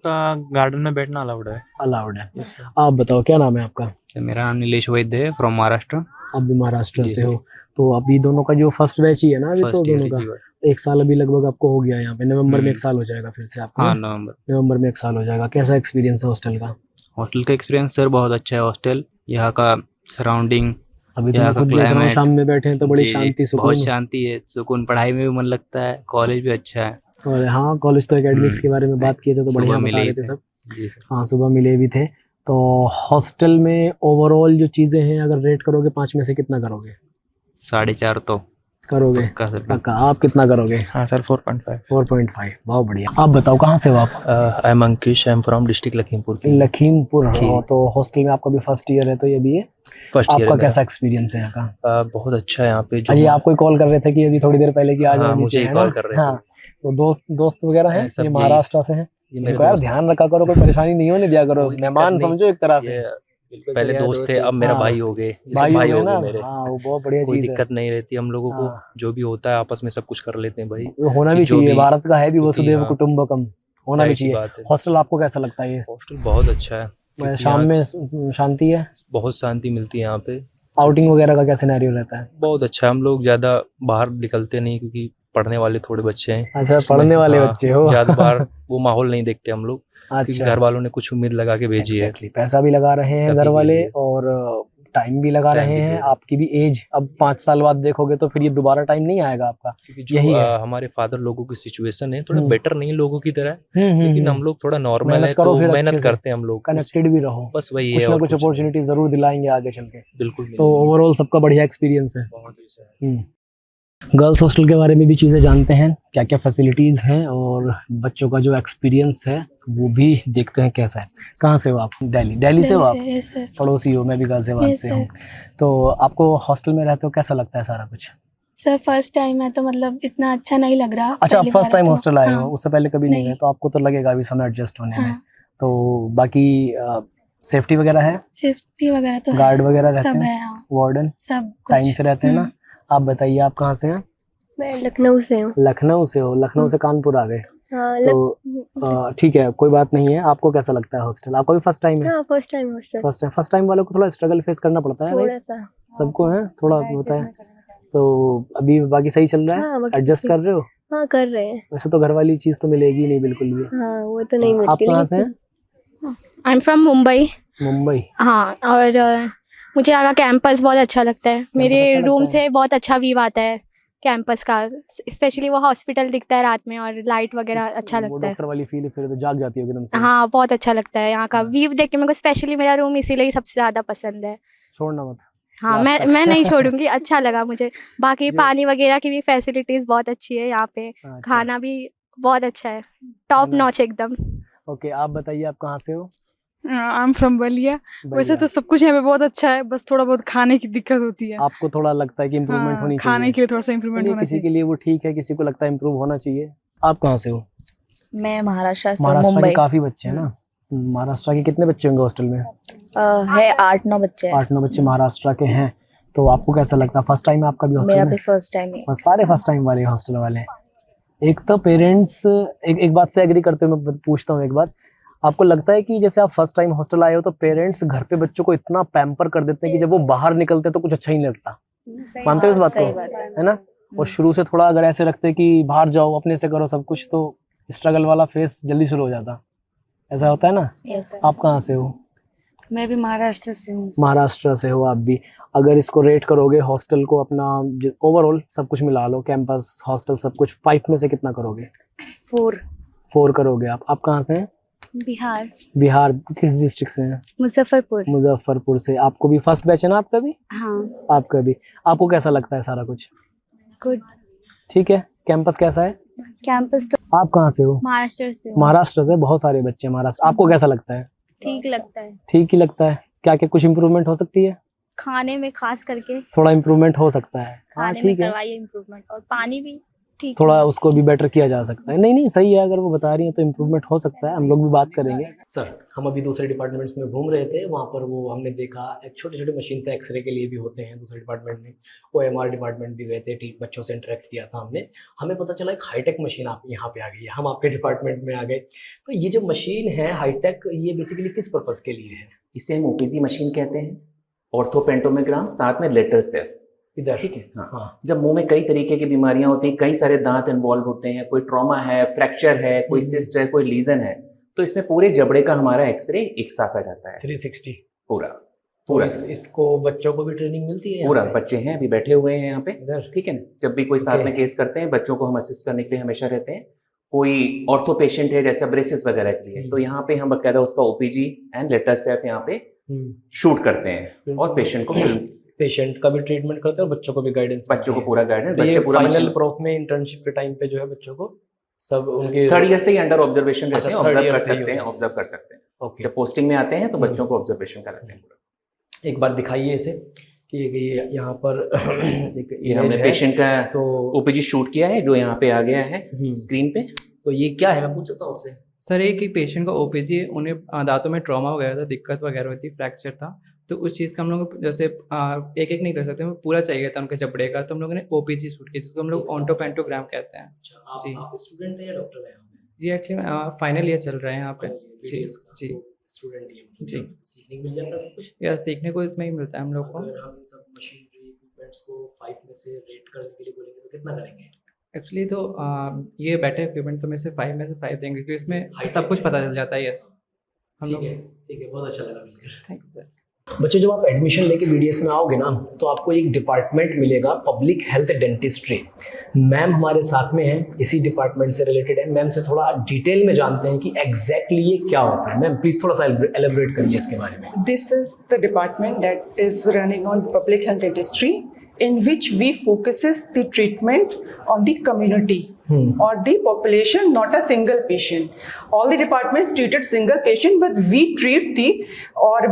गार्डन में बैठना अलाउड है। अलाउड है। Yes, sir। आप बताओ क्या नाम है आपका? मेरा नाम नीलेश वैद्य है, फ्रॉम महाराष्ट्र। आप भी महाराष्ट्र जी से सर। हो, तो अभी दोनों का जो फर्स्ट बैच ही है ना अभी, तो फर्स्ट ईयर दोनों का 1 साल अभी लगभग आपको हो गया यहाँ पे। नवंबर में 1 साल हो जाएगा फिर से आपको? हाँ नवंबर में 1 साल हो जाएगा। कैसा एक्सपीरियंस है हॉस्टल का? हॉस्टल का एक्सपीरियंस सर बहुत अच्छा है। हॉस्टल यहाँ का सराउंडिंग, अभी तो यहाँ मैं का खुद देख रहा हूँ क्लाइमेट, शाम में बैठे हैं तो बड़ी जी, शांति सुकून। बहुत शांति है, सुकून, पढ़ाई में भी मन लगता है, कॉलेज भी अच्छा है। और हाँ कॉलेज तो एकेडमिक्स के बारे में बात किए थे तो बढ़िया सुबह बता मिले रहे ही थे थे। सब। जी सर। हाँ सुबह मिले भी थे। तो हॉस्टल में ओवरऑल जो चीज़ें हैं अगर रेट करोगे 5 में से कितना करोगे? 4.5 तो करोगे? पक्का सर। पक्का। आप कितना करोगे? हाँ सर 4.5। 4.5। बहुत बढ़िया। आप बताओ कहाँ से हो आप? I am Ankish, I am from district Lakhimpur. Lakhimpur हो, तो हॉस्टल में आपका भी फर्स्ट ईयर है, तो ये भी है फर्स्ट ईयर। आपका कैसा एक्सपीरियंस है यहाँ का? बहुत अच्छा है यहाँ पे। अजी आपको कॉल कर रहे थे कि अभी थोड़ी देर पहले कि आ जाओ नीचे, मुझे है कॉल ना? कर रहे थे। हाँ तो दोस्त वगैरह हैं, सब ये यही- महाराष्ट्र से हैं। ये मेरे इनको यार दोस्त ध्यान रखा करो, कोई परेशानी नहीं होने दिया करो, मेहमान नहीं, समझो एक तरह से। ये पहले दोस्त थे, अब मेरा हाँ। भाई हो गए, ये सब भाई भाई हो हो गए ना? गए मेरे। हाँ वो बहुत बढ़िया कोई चीज है। दिक्कत नहीं रहती हम लोगों को, हाँ। जो भी होता है आपस में सब कुछ कर लेते हैं भाई। ये होना कि भी जो चाहिए, भी- भारत का है भी क्योंकि वसुधैव हाँ, कुटुंबकम, होना भी जाहिर सी चाहिए। बात है। हॉस्टल आपको कैसा लगता है? ये हॉस्टल बहुत अच्छा है, क्योंकि शाम यहाँ में शांति है, बहुत शांति मिलती है यहाँ पे। आउटिंग वगैरह का क्या सिनेरियो रहता है? बहुत अच्छा है, हम लोग ज्यादा बाहर निकलते नहीं क्योंकि पढ़ने वाले थोड़े बच्चे हैं। अच्छा इसमें- पढ़ने वाले हाँ, बच्चे हो। ज्यादा बाहर वो माहौल नहीं देखते हम लोग, क्योंकि अच्छा घर वालों ने कुछ उम्मीद लगा के भेजी है। Exactly, पैसा भी लगा रहे हैं तभी घर के वाले लिए। और टाइम भी लगा Time रहे भी दे हैं, रहे हैं। आपकी भी एज अब 5 साल बाद देखोगे तो फिर ये दोबारा टाइम नहीं आएगा आपका। क्योंकि जो यही है। हमारे फादर लोगों की सिचुएशन है थोड़ा हम्म। बेटर नहीं लोगों की तरह, लेकिन हम लोग थोड़ा नॉर्मल मेहनत है करो तो फिर अच्छे मेहनत से, करते हैं हम लोग, कनेक्टेड भी रहो, बस वही कुछ है ना और कुछ कुछ नहीं। अपॉर्चुनिटी जरूर दिलाएंगे आगे चल के। बिल्कुल तो मिलेंगे। ओवरऑल सबका बढ़िया एक्सपीरियंस है। बहुत अच्छा है। गर्ल्स हॉस्टल के बारे में भी चीज़ें जानते हैं, क्या क्या फैसिलिटीज़ हैं और बच्चों का जो एक्सपीरियंस है वो भी देखते हैं कैसा है। कहाँ से हो आप? दिल्ली से हो आप? Yes sir. पड़ोसी हो, मैं भी गाजियाबाद Yes, से हूँ। तो आपको हॉस्टल में रहते हो कैसा लगता है सारा कुछ? सर फर्स्ट टाइम है तो मतलब इतना अच्छा नहीं लग रहा। अच्छा, आप पहली फर्स्ट बार टाइम तो- हॉस्टल आए हो, हाँ, उससे पहले कभी नहीं नहीं। गए, तो आपको तो लगेगा अभी समय एडजस्ट होने में। हाँ, तो बाकी सेफ्टी वगैरह है, सेफ्टी वगैरह तो है। गार्ड वगैरह रहते सब हैं, है, हाँ, वार्डन सब टाइम कुछ। से रहते हैं ना? आप बताइए, आप कहाँ से हैं? मैं लखनऊ से हूँ। लखनऊ से हो? लखनऊ से कानपुर आ गए? हाँ, तो ठीक है, कोई बात नहीं है। आपको कैसा लगता है हॉस्टल? आपका भी फर्स्ट टाइम है? हाँ first time hostel. First time वालों को थोड़ा स्ट्रगल फेस करना पड़ता है, थोड़ा राइट? सा। सबको है, थोड़ा होता है। तो अभी बाकी सही चल रहा है, हाँ, बाकी एडजस्ट ठीक। कर रहे हो? हाँ कर रहे हैं। वैसे तो घर वाली चीज तो मिलेगी नहीं बिल्कुल भी। हाँ वो तो नहीं आप मिलती। कहाँ से हैं? आई एम फ्रॉम मुंबई। मुंबई। हाँ, और मुझे यहाँ का कैंपस बहुत अच्छा लगता है। मेरे अच्छा लगता रूम है? से बहुत अच्छा व्यू आता है कैंपस का, स्पेशली वो हॉस्पिटल दिखता है रात में और लाइट वगैरह अच्छा वो लगता है। डॉक्टर वाली फील फिर तो जाग जाती होगी एकदम से। हाँ, बहुत अच्छा लगता है यहाँ का व्यू देख के। मेरे को स्पेशली मेरा रूम इसीलिए सबसे ज़्यादा पसंद है। छोड़ना मत। हाँ, Last मैं तक। मैं नहीं छोड़ूंगी, अच्छा लगा मुझे। बाकी जो- पानी वगैरह की भी फैसिलिटीज़ बहुत अच्छी है यहाँ पे। अच्छा, खाना भी बहुत अच्छा है, टॉप खाना- नॉच एकदम। ओके, आप बताइए, आप कहाँ से हो? आई एम फ्रॉम बलिया। वैसे बढ़िया। तो सब कुछ यहाँ पे बहुत अच्छा है, बस थोड़ा बहुत खाने की दिक्कत होती है। आपको थोड़ा लगता है कि इम्प्रूवमेंट हाँ, होनी खाने चाहिए? के लिए थोड़ा सा इम्प्रूवमेंट चलिए, होना किसी के चाहिए। लिए वो ठीक है, किसी को लगता है इम्प्रूव होना चाहिए। आप कहाँ से हो? मैं महाराष्ट्र से हूँ, महाराष्ट्र के मुंबई। काफी बच्चे हैं ना? महाराष्ट्र के कितने बच्चे होंगे हॉस्टल में? है 8-9 बच्चे हैं। 8-9 बच्चे महाराष्ट्र के हैं। तो आपको कैसा लगता है? फर्स्ट टाइम है आपका भी हॉस्टल मेरा में? भी फर्स्ट टाइम है। बस सारे फर्स्ट टाइम वाले हॉस्टल वाले हैं। एक तो पेरेंट्स एक बात से एग्री करते हुए मैं पूछता हूँ एक बात, आपको लगता है कि जैसे आप फर्स्ट टाइम हॉस्टल आए हो तो पेरेंट्स घर पे बच्चों को इतना पैम्पर कर देते हैं कि जब वो बाहर निकलते हैं तो कुछ अच्छा ही नहीं लगता? मानते हो इस बात सही को? बात है ना? और शुरू से थोड़ा अगर ऐसे रखते कि बाहर जाओ, अपने से करो सब कुछ, तो स्ट्रगल वाला फेस जल्दी शुरू हो जाता। ऐसा होता है ना? Yes. आप कहाँ से हो? मैं भी महाराष्ट्र से हूँ। महाराष्ट्र से हो आप भी। अगर इसको रेट करोगे हॉस्टल को अपना, ओवरऑल सब कुछ मिला लो, कैंपस हॉस्टल सब कुछ, 5 में से कितना करोगे? 4 करोगे आप कहाँ से हैं? बिहार। बिहार किस डिस्ट्रिक्ट से हैं? मुजफ्फरपुर। मुजफ्फरपुर से। आपको भी फर्स्ट बैच है ना आपका भी? हाँ आपका भी। आपको कैसा लगता है सारा कुछ? गुड। ठीक है। कैंपस कैसा है? कैंपस तो आप कहाँ से हो? महाराष्ट्र से हूँ। महाराष्ट्र से। बहुत सारे बच्चे महाराष्ट्र। आपको कैसा लगता है? ठीक लगता है। ठीक ही लगता है। क्या क्या कुछ इम्प्रूवमेंट हो सकती है? खाने में खास करके थोड़ा इम्प्रूवमेंट हो सकता है। हाँ खाने में ठीक है, करवाइए इम्प्रूवमेंट, और पानी भी ठीक थोड़ा है। उसको भी बेटर किया जा सकता है। नहीं सही है, अगर वो बता रही है तो इम्प्रूवमेंट हो सकता है, हम लोग भी बात करेंगे। सर, हम अभी दूसरे डिपार्टमेंट्स में घूम रहे थे, वहाँ पर वो हमने देखा एक छोटे छोटे मशीन थे, एक्सरे के लिए भी होते हैं दूसरे डिपार्टमेंट में। OMR डिपार्टमेंट भी गए थे, बच्चों से इंटरेक्ट किया था हमने। हमें पता चला एक हाईटेक मशीन आप यहाँ पे आ गई है, हम आपके डिपार्टमेंट में आ गए। तो ये जो मशीन है हाईटेक, ये बेसिकली किस पर्पज़ के लिए है? इसे हम ओपीजी मशीन कहते हैं, ऑर्थोपेंटोमेग्राम, साथ में लेटर सेफ। इधर ठीक है। हाँ। जब मुंह में कई तरीके की बीमारियां होती हैं, कई सारे दांत इन्वॉल्व होते हैं, कोई ट्रॉमा है, फ्रैक्चर है, कोई सिस्ट है, कोई लीजन है, तो इसमें पूरे जबड़े का हमारा एक्सरे एक साथ आ जाता है। 360 पूरा पूरा। इसको बच्चों को भी ट्रेनिंग मिलती है? पूरा। बच्चे हैं अभी बैठे हुए हैं यहाँ पे, इधर। ठीक है ना? जब भी कोई साथ में केस करते हैं, बच्चों को हम असिस्ट करने के लिए हमेशा रहते हैं। कोई ऑर्थो पेशेंट है जैसे ब्रेसिस वगैरह के लिए, तो यहाँ पे हम बकायदा उसका ओपीजी एंड लेटर सेफ यहाँ पे शूट करते हैं और पेशेंट को पेशेंट का भी ट्रीटमेंट करते हैं और बच्चों को भी गाइडेंस, बच्चों को पूरा गाइडेंस। तो ये बच्चे पूरा फाइनल प्रूफ में इंटर्नशिप के टाइम पे जो है बच्चों को सब उनके 3rd ईयर से ही अंडर ऑब्जर्वेशन रहते हैं, अच्छा, 3rd ऑब्जर्व year कर से ही सकते हैं, होता है। ऑब्जर्व कर सकते हैं। ओके। जब पोस्टिंग में आते हैं तो बच्चों को ऑब्जर्वेशन कराते हैं पूरा। एक बार दिखाइए इसे कि ये यहाँ पर एक ये हमने पेशेंट का तो ओपीजी शूट किया है जो यहाँ पे आ गया है स्क्रीन पे। तो ये क्या है, मैं पूछ सकता हूँ आपसे? सर, एक पेशेंट का ओपीजी, उन्हें दांतों में ट्रॉमा वगैरह था, दिक्कत वगैरह हुई थी, फ्रैक्चर था, तो उस चीज़ का हम लोग जैसे एक एक नहीं कर सकते, हमें पूरा चाहिए था उनके जबड़े का, तो हम लोगों ने ओपीजी शूट किया, जिसको हम लोग ऑन्टोपेंटोग्राम कहते हैं। जी। आप स्टूडेंट हैं या डॉक्टर हैं? जी, एक्चुअली फाइनल ईयर चल रहा है यहाँ पे। जी जी स्टूडेंट ही जी। सीखने को मिल जाता है सब कुछ? या सीखने को इसमें ही मिलता है हम लोग को। अगर हम इन सब मशीनरी इक्विपमेंट्स को 5 में से रेट करने के लिए बोलेंगे तो कितना करेंगे? एक्चुअली तो ये बेटर इक्विपमेंट तो में से 5 में से 5 देंगे, क्योंकि इसमें सब कुछ पता चल जाता है। यस, हम लोग। ठीक है, बहुत अच्छा लगा मिलकर। Thank you sir. बच्चों जब आप एडमिशन लेके बीडीएस में आओगे ना तो आपको एक डिपार्टमेंट मिलेगा पब्लिक हेल्थ डेंटिस्ट्री। मैम हमारे साथ में हैं, इसी डिपार्टमेंट से रिलेटेड है। मैम से थोड़ा डिटेल में जानते हैं कि एग्जैक्टली ये क्या होता है। मैम प्लीज थोड़ा सा एलेबोरेट करिए इसके बारे में। This is the department that is running on public health dentistry, in which we focuses the treatment on the community or the population, not a single patient. All the departments treated single patient, but we treat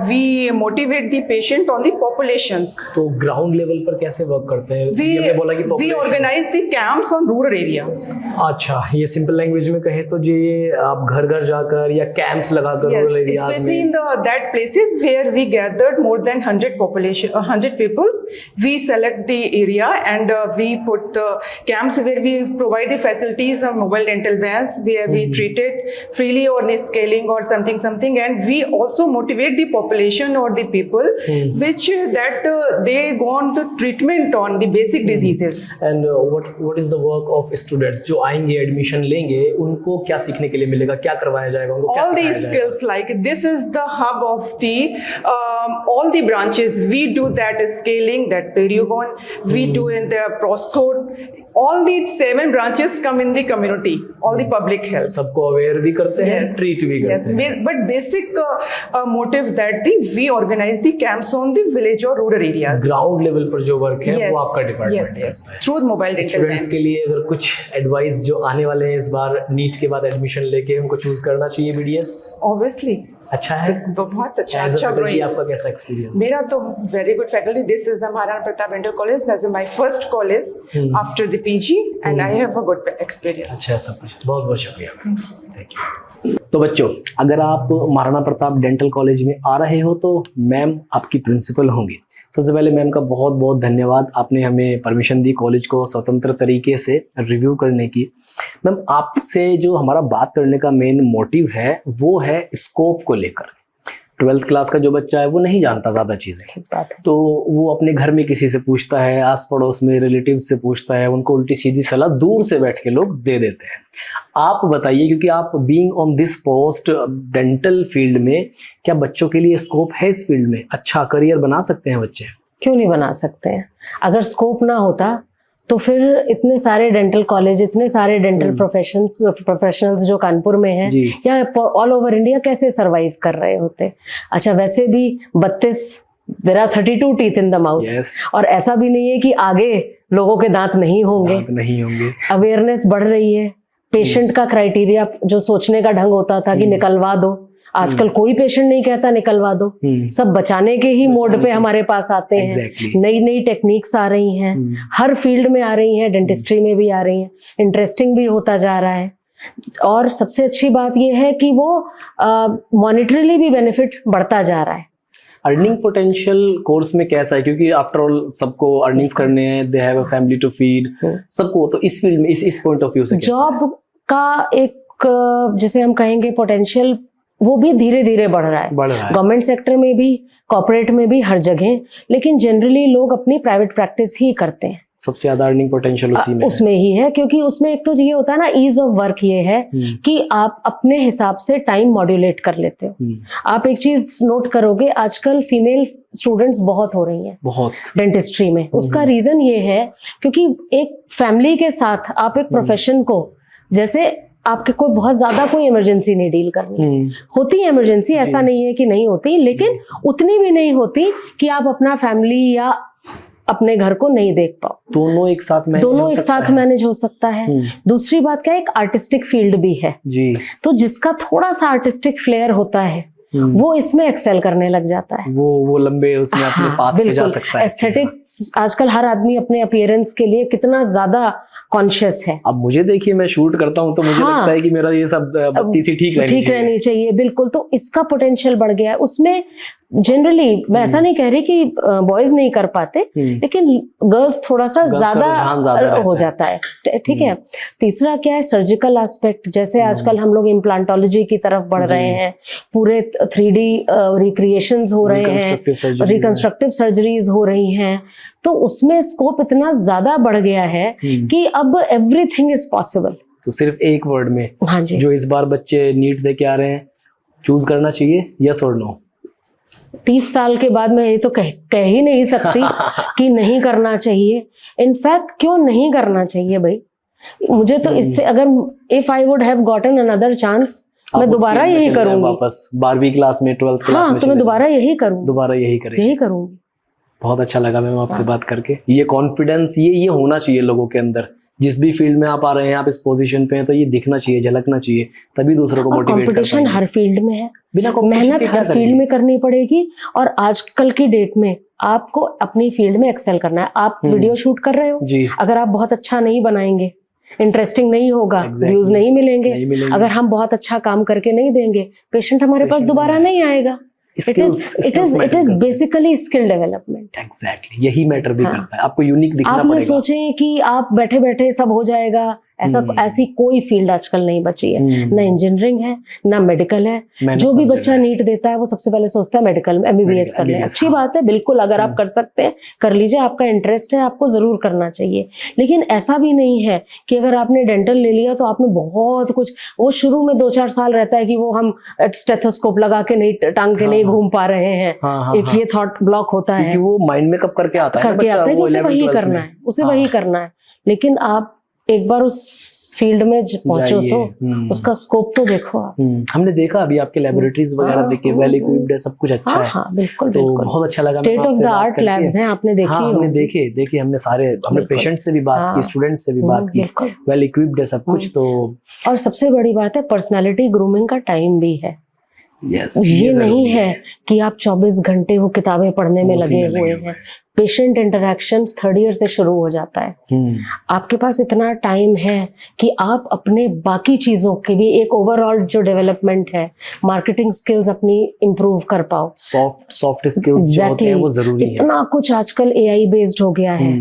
we motivate the patient on the populations. तो ground level पर कैसे work करते हैं? हमने बोला कि We organize the camps on rural areas. अच्छा, ये सिंपल लैंग्वेज में कहे तो ये आप घर घर जाकर या कैंप्स लगाकर Yes, रूरल एरियाज especially में in that places where we gathered more than 100 peoples, we select the area and we put the camps where we provide the facilities of mobile dental vans where we treat it freely or scaling or something, and we also motivate the population or the people which they go on to treatment on the basic diseases. And what is the work of students जो आएंगे admission लेंगे, उनको क्या सीखने के लिए मिलेगा, क्या करवाया जाएगा, उनको क्या All सिखाया these जाएगा? skills, like this is the hub of the all the branches. We do that scaling, that periogon, we do in the prosthode. All these 7 branches come in the community, all the public health. सबको aware भी करते हैं, Yes. Treat भी करते हैं। But basic motive that we organize the camps on the village or rural areas. Ground level पर जो work है Yes. वो आपका department Yes, yes. Through mobile dental students van. के लिए अगर कुछ एडवाइस जो आने वाले हैं इस बार नीट के बाद एडमिशन लेके उनको चूज करना चाहिए बीडीएस? Obviously. अच्छा है, बहुत अच्छा As a अच्छा faculty growing. आपका कैसा एक्सपीरियंस? मेरा तो very good faculty. This is the Maharana Pratap Dental College. That's my first college after the PG, and I have a good experience. अच्छा, सब कुछ बहुत बहुत शुक्रिया, थैंक यू। तो बच्चों, अगर आप महाराणा प्रताप डेंटल कॉलेज में आ रहे हो तो मैम आपकी प्रिंसिपल होंगी। सबसे पहले मैम का बहुत बहुत धन्यवाद, आपने हमें परमिशन दी कॉलेज को स्वतंत्र तरीके से रिव्यू करने की। मैम आपसे जो हमारा बात करने का मेन मोटिव है वो है स्कोप को लेकर। 12th क्लास का जो बच्चा है वो नहीं जानता ज़्यादा चीज़ें, तो वो अपने घर में किसी से पूछता है, आस पड़ोस में रिलेटिव्स से पूछता है, उनको उल्टी सीधी सलाह दूर से बैठ के लोग दे देते हैं। आप बताइए, क्योंकि आप being on this post dental field में, क्या बच्चों के लिए स्कोप है इस फील्ड में? अच्छा करियर बना सकते हैं बच्चे? क्यों नहीं बना सकते हैं? अगर स्कोप ना होता तो फिर इतने सारे डेंटल कॉलेज, इतने सारे डेंटल प्रोफेशनल्स जो कानपुर में हैं या ऑल ओवर इंडिया कैसे सरवाइव कर रहे होते। अच्छा, वैसे भी there are 32 teeth in the mouth, और ऐसा भी नहीं है कि आगे लोगों के दांत नहीं होंगे। अवेयरनेस बढ़ रही है। पेशेंट का क्राइटेरिया, जो सोचने का ढंग होता था कि निकलवा दो, आजकल कोई पेशेंट नहीं कहता निकलवा दो, सब बचाने के ही मोड पे हमारे पास आते हैं। नई नई टेक्निक्स आ रही हैं, हर फील्ड में आ रही हैं, डेंटिस्ट्री में भी आ रही हैं, इंटरेस्टिंग भी होता जा रहा है। और सबसे अच्छी बात यह है कि वो मॉनिटरीली भी बेनिफिट बढ़ता जा रहा है। अर्निंग पोटेंशियल कोर्स में कैसा है? क्योंकि आफ्टर ऑल सबको अर्निंग्स करने हैं, they have a family to feed, सबको, तो इस फील्ड में इस पॉइंट ऑफ व्यू से जॉब का एक जिसे हम कहेंगे पोटेंशियल, वो भी धीरे धीरे बढ़ रहा है। गवर्नमेंट सेक्टर में भी, कॉर्पोरेट में भी, हर जगह। लेकिन जनरली लोग अपनी प्राइवेट प्रैक्टिस ही करते हैं। सबसे ज्यादा अर्निंग पोटेंशियल उसमें ही है, क्योंकि उसमें एक तो ये होता है ना, ईज ऑफ वर्क ये है कि आप अपने हिसाब से टाइम मॉड्यूलेट कर लेते हो। आप एक चीज नोट करोगे, आजकल फीमेल स्टूडेंट्स बहुत हो रही हैं डेंटिस्ट्री में। उसका रीजन ये है क्योंकि एक फैमिली के साथ आप एक प्रोफेशन को, जैसे आपके कोई बहुत ज्यादा कोई इमरजेंसी नहीं डील करनी होती है, इमरजेंसी ऐसा नहीं है कि नहीं होती, लेकिन उतनी भी नहीं होती कि आप अपना फैमिली या अपने घर को नहीं देख पाओ। दोनों एक साथ मैनेज हो सकता है। दूसरी बात क्या है, एक आर्टिस्टिक फील्ड भी है जी, तो जिसका थोड़ा सा आर्टिस्टिक फ्लेयर होता है वो इसमें एक्सेल करने लग जाता है। वो लंबे उसमें अपने पाथ पे जा सकता है। एस्थेटिक्स, आजकल हर आदमी अपने अपीयरेंस के लिए कितना ज्यादा कॉन्शियस है। अब मुझे देखिए, मैं शूट करता हूँ तो मुझे लगता है कि मेरा ये सब बत्ती सी ठीक रहनी चाहिए। बिल्कुल, तो इसका पोटेंशियल बढ़ गया है उसमें। जनरली मैं ऐसा नहीं कह रही कि बॉयज नहीं कर पाते, लेकिन गर्ल्स थोड़ा सा ज्यादा हो जाता है। ठीक है। तीसरा क्या है, सर्जिकल एस्पेक्ट। जैसे आजकल हम लोग इम्प्लांटोलॉजी की तरफ बढ़ रहे हैं, पूरे 3D रिक्रिएशंस हो रहे हैं, रिकंस्ट्रक्टिव सर्जरीज हो रही हैं, तो उसमें स्कोप इतना ज्यादा बढ़ गया है कि अब एवरीथिंग इज पॉसिबल। तो सिर्फ एक वर्ड में, हाँ जी, जो इस बार बच्चे नीट दे के आ रहे हैं, चूज करना चाहिए, यस और नो? 30 साल के बाद मैं ये तो कह ही नहीं सकती कि नहीं करना चाहिए। इनफैक्ट क्यों नहीं करना चाहिए भाई, मुझे तो इससे अगर if I would have gotten another chance मैं दोबारा यही करूंगी, वापस 12वीं क्लास में 12th क्लास में हाँ तो मैं दोबारा यही करूंगी, दोबारा यही करेंगे, यही करूंगी। बहुत अच्छा लगा मैम आपसे बात करके। ये कॉन्फिडेंस ये होना चाहिए लोगों के अंदर, जिस भी फील्ड में आप आ रहे हैं, आप इस पोजीशन पे हैं, तो ये दिखना चाहिए, झलकना चाहिए, तभी दूसरों को मोटिवेट कर कंपटीशन पाएंगे। हर फील्ड में है, बिना मेहनत हर फील्ड में करनी पड़ेगी। और आजकल की डेट में आपको अपनी फील्ड में एक्सेल करना है। आप वीडियो शूट कर रहे हो जी, अगर आप बहुत अच्छा नहीं बनाएंगे, इंटरेस्टिंग नहीं होगा, व्यूज नहीं मिलेंगे, अगर हम बहुत अच्छा काम करके नहीं देंगे, पेशेंट हमारे पास दोबारा नहीं आएगा। It is basically skill development. Exactly, यही मैटर भी करता है, आपको यूनिक दिखना आप पड़ेगा। ये सोचें कि आप बैठे बैठे सब हो जाएगा, ऐसी कोई फील्ड आजकल नहीं बची है। ना इंजीनियरिंग है, ना मेडिकल है। जो भी बच्चा नीट देता है वो सबसे पहले सोचता है मेडिकल में MBBS कर ले। अच्छी बात है, बिल्कुल, अगर आप कर सकते हैं कर लीजिए, आपका इंटरेस्ट है, आपको जरूर करना चाहिए। लेकिन ऐसा भी नहीं है कि अगर आपने डेंटल ले लिया तो आपने बहुत कुछ, वो शुरू में 2-4 साल रहता है कि वो हम स्टेथोस्कोप लगा के नहीं टांग के नहीं घूम पा रहे हैं, एक ये थॉट ब्लॉक होता है, वो माइंड में कब करके आता है कि उसे वही करना है, उसे वही करना है। लेकिन आप एक बार उस फील्ड में पहुंचो तो उसका स्कोप तो देखो आप। हमने देखा अभी आपके लेबोरेटरीज वगैरह देखे, वेल इक्विप्ड है, सब कुछ अच्छा है। हाँ, बिल्कुल तो बिल्कुल, बहुत अच्छा लगा। State of the art labs हैं, आपने देखी हमने देखे हमने सारे, हमने पेशेंट से भी बात की, स्टूडेंट से भी बात की, वेल इक्विप्ड है सब कुछ। तो और सबसे बड़ी बात है पर्सनालिटी ग्रूमिंग का टाइम भी है। ये नहीं है कि आप 24 घंटे वो किताबें पढ़ने में लगे हुए हैं। पेशेंट इंटरेक्शन 3rd ईयर से शुरू हो जाता है। आपके पास इतना टाइम है कि आप अपने बाकी चीजों के भी एक ओवरऑल जो डेवलपमेंट है, मार्केटिंग स्किल्स अपनी इम्प्रूव कर पाओ। सॉफ्ट स्किल्स जो होते हैं वो जरूरी है। इतना कुछ आजकल AI बेस्ड हो गया है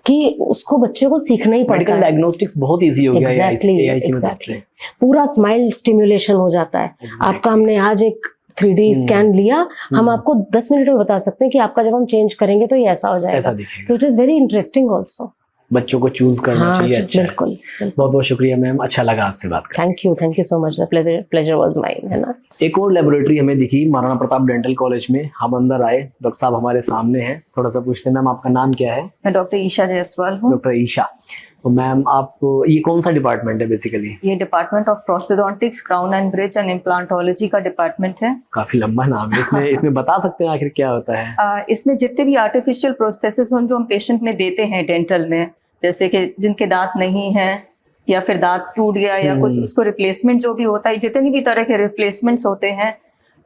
कि उसको बच्चे को सीखना ही पड़ता है। डायग्नोस्टिक्स बहुत इजी हो गया है AI की मदद से। पूरा स्माइल स्टिमुलेशन हो जाता है। आपका हमने आज एक 3D स्कैन लिया, हम आपको 10 मिनट में बता सकते हैं कि आपका जब हम चेंज करेंगे तो ये ऐसा हो जाएगा। तो it is very interesting also. बच्चों को चूज करना चाहिए। अच्छा, बिल्कुल। बहुत बहुत शुक्रिया मैम, अच्छा लगा आपसे बात करके। Thank you so much, the pleasure was mine, है ना। एक और लेबोरेटरी हमें दिखी महाराणा प्रताप डेंटल कॉलेज में। हम अंदर आए, डॉक्टर साहब हमारे सामने हैं, थोड़ा सा पूछते हैं मैम आपका नाम क्या है? मैं डॉक्टर ईशा जायसवाल हूँ। डॉक्टर ईशा, तो मैम आप, ये कौन सा डिपार्टमेंट है बेसिकली? ये department of prosthodontics, crown and bridge and implantology का डिपार्टमेंट है। काफी लंबा नाम है। इसमें बता सकते हैं आखिर क्या होता है? इसमें जितने भी आर्टिफिशियल प्रोस्थेसिस जो हम पेशेंट में देते हैं डेंटल में, जैसे कि जिनके दांत नहीं है या फिर दांत टूट गया या कुछ, उसको रिप्लेसमेंट जो भी होता है, जितनी भी तरह के रिप्लेसमेंट्स होते हैं,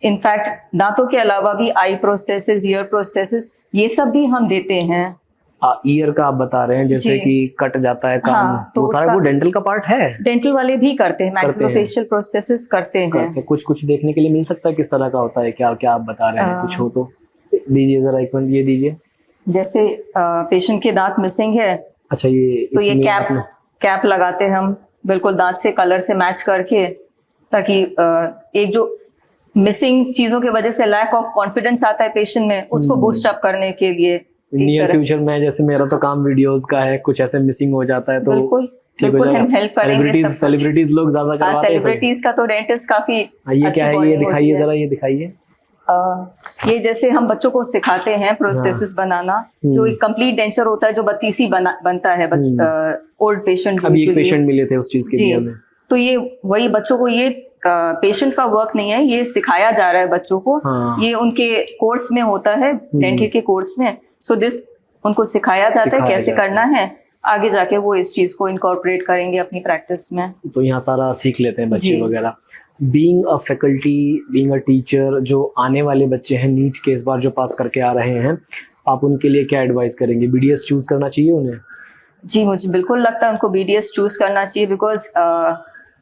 इनफैक्ट दांतों के अलावा भी आई प्रोस्थेसिस, ईयर प्रोस्थेसिस, ये सब भी हम देते हैं। ईयर का आप बता रहे हैं, जैसे कि कट जाता है कान, तो सारा वो डेंटल का पार्ट है? डेंटल वाले भी करते हैं, मैक्सिलोफेशियल प्रोस्थेसिस करते हैं। कुछ देखने के लिए मिल सकता है किस तरह का होता है? क्या क्या आप बता रहे हैं, कुछ हो तो दीजिए जरा, एक मिनट ये दीजिए। जैसे पेशेंट के दांत मिसिंग है, अच्छा, तो ये कैप लगाते हैं हम, बिल्कुल दांत से कलर से मैच करके, ताकि एक जो मिसिंग चीजों की वजह से लैक ऑफ कॉन्फिडेंस आता है पेशेंट में, उसको बूस्ट अप करने के लिए। नियर फ्यूचर में, जैसे मेरा तो काम वीडियोस का है, कुछ ऐसे मिसिंग हो जाता है तो बिल्कुल हम हेल्प करेंगे। सेलिब्रिटीज लोग ज्यादा करवाते हैं। सेलिब्रिटीज का तो डेंटिस्ट काफी ये क्या है? ये दिखाइए जरा, ये दिखाइए। ये जैसे हम बच्चों को सिखाते हैं प्रोस्थेसिस बनाना, जो एक कंप्लीट डेंचर होता है, जो 32 बनता है ओल्ड पेशेंट। अभी एक पेशेंट मिले थे उस चीज के लिए हमें। तो ये वही बच्चों को, ये पेशेंट का वर्क नहीं है, ये सिखाया जा रहा है बच्चों को। ये उनके कोर्स में होता है, डेंटल के कोर्स में। सो दिस उनको सिखाया जाता है कैसे करना है, आगे जाके वो इस चीज को इनकॉर्पोरेट करेंगे अपनी प्रैक्टिस में। तो यहाँ सारा सीख लेते हैं बच्चे वगैरह। Being a faculty, being a teacher, जो आने वाले बच्चे हैं नीट के इस बार जो पास करके आ रहे हैं, आप उनके लिए क्या एडवाइस करेंगे? BDS चूज करना चाहिए उन्हें? जी, मुझे बिल्कुल लगता है उनको BDS चूज करना चाहिए, बिकॉज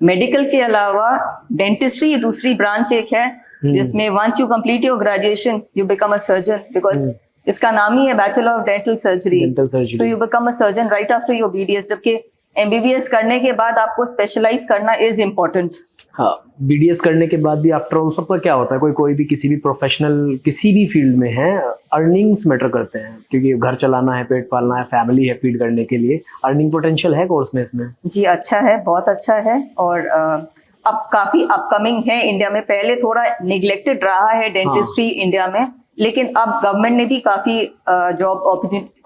मेडिकल के अलावा डेंटिस्ट्री दूसरी ब्रांच एक है, जिसमें once you complete your graduation you become a surgeon, because इसका नाम ही है bachelor of dental surgery. So you become a surgeon right after your BDS, जबकि MBBS करने के बाद आपको स्पेशलाइज करना इज इम्पोर्टेंट। हाँ, BDS करने के बाद भी आफ्टर ऑल सबका क्या होता है, कोई भी किसी भी प्रोफेशनल किसी भी फील्ड में है, अर्निंग्स मैटर करते हैं, क्योंकि घर चलाना है, पेट पालना है, फैमिली है फीड करने के लिए। अर्निंग पोटेंशियल है कोर्स में इसमें? जी, अच्छा है, बहुत अच्छा है। और अब काफी अपकमिंग है इंडिया में। पहले थोड़ा निग्लेक्टेड रहा है डेंटिस्ट्री इंडिया में, लेकिन अब गवर्नमेंट ने भी काफी जॉब